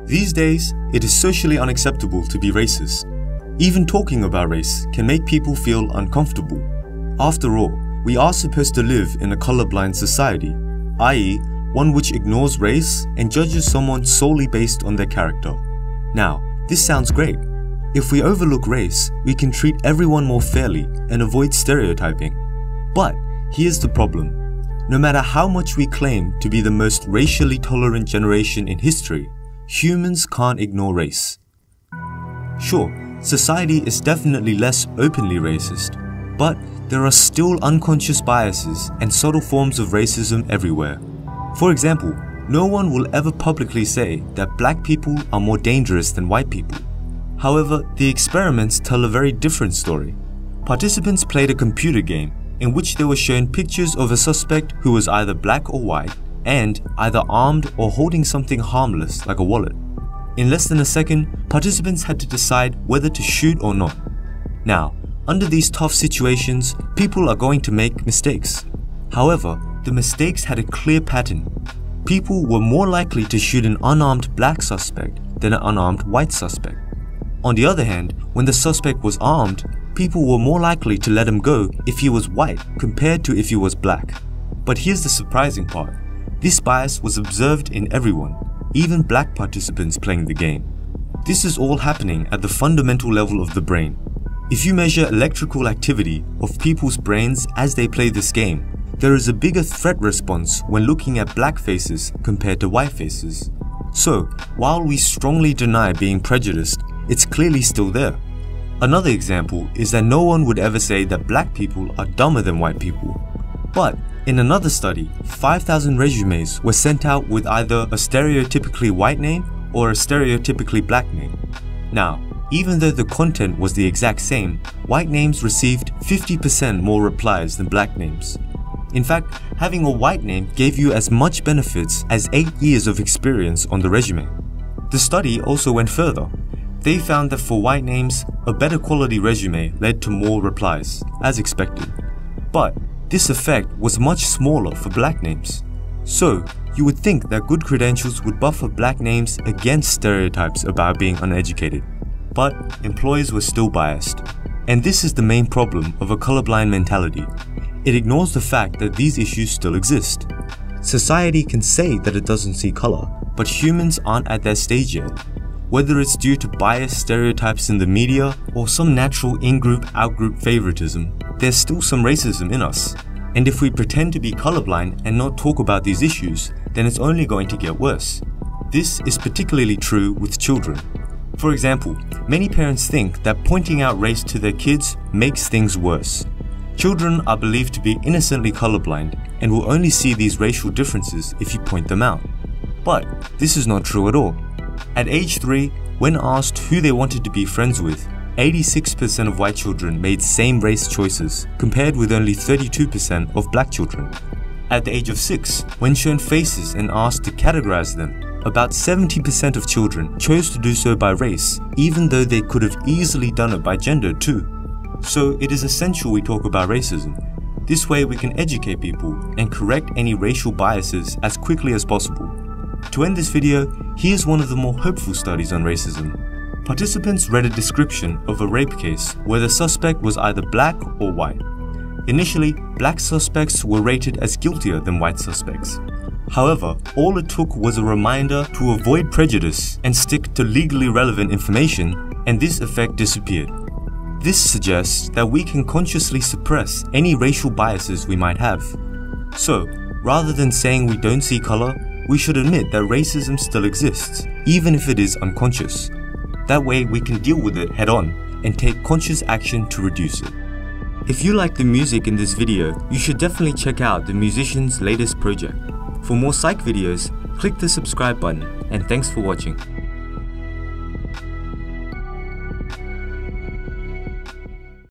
These days, it is socially unacceptable to be racist. Even talking about race can make people feel uncomfortable. After all, we are supposed to live in a colorblind society, i.e., one which ignores race and judges someone solely based on their character. Now, this sounds great. If we overlook race, we can treat everyone more fairly and avoid stereotyping. But here's the problem. No matter how much we claim to be the most racially tolerant generation in history, humans can't ignore race. Sure, society is definitely less openly racist, but there are still unconscious biases and subtle forms of racism everywhere. For example, no one will ever publicly say that black people are more dangerous than white people. However, the experiments tell a very different story. Participants played a computer game in which they were shown pictures of a suspect who was either black or white and either armed or holding something harmless like a wallet. In less than a second, participants had to decide whether to shoot or not. Now, under these tough situations, people are going to make mistakes. However, the mistakes had a clear pattern. People were more likely to shoot an unarmed black suspect than an unarmed white suspect. On the other hand, when the suspect was armed, people were more likely to let him go if he was white compared to if he was black. But here's the surprising part. This bias was observed in everyone, even black participants playing the game. This is all happening at the fundamental level of the brain. If you measure electrical activity of people's brains as they play this game, there is a bigger threat response when looking at black faces compared to white faces. So, while we strongly deny being prejudiced, it's clearly still there. Another example is that no one would ever say that black people are dumber than white people. But in another study, 5,000 resumes were sent out with either a stereotypically white name or a stereotypically black name. Now, even though the content was the exact same, white names received 50% more replies than black names. In fact, having a white name gave you as much benefits as 8 years of experience on the resume. The study also went further. They found that for white names, a better quality resume led to more replies, as expected. But this effect was much smaller for black names. So, you would think that good credentials would buffer black names against stereotypes about being uneducated. But employers were still biased. And this is the main problem of a colorblind mentality. It ignores the fact that these issues still exist. Society can say that it doesn't see color, but humans aren't at that stage yet. Whether it's due to biased stereotypes in the media or some natural in-group, out-group favoritism, there's still some racism in us. And if we pretend to be colorblind and not talk about these issues, then it's only going to get worse. This is particularly true with children. For example, many parents think that pointing out race to their kids makes things worse. Children are believed to be innocently colorblind and will only see these racial differences if you point them out. But this is not true at all. At age 3, when asked who they wanted to be friends with, 86% of white children made same race choices, compared with only 32% of black children. At the age of 6, when shown faces and asked to categorize them, about 70% of children chose to do so by race, even though they could have easily done it by gender too. So it is essential we talk about racism. This way we can educate people and correct any racial biases as quickly as possible. To end this video, here's one of the more hopeful studies on racism. Participants read a description of a rape case where the suspect was either black or white. Initially, black suspects were rated as guiltier than white suspects. However, all it took was a reminder to avoid prejudice and stick to legally relevant information, and this effect disappeared. This suggests that we can consciously suppress any racial biases we might have. So, rather than saying we don't see color, we should admit that racism still exists, even if it is unconscious. That way we can deal with it head-on and take conscious action to reduce it. If you like the music in this video, you should definitely check out the musician's latest project. For more psych videos, click the subscribe button, and thanks for watching.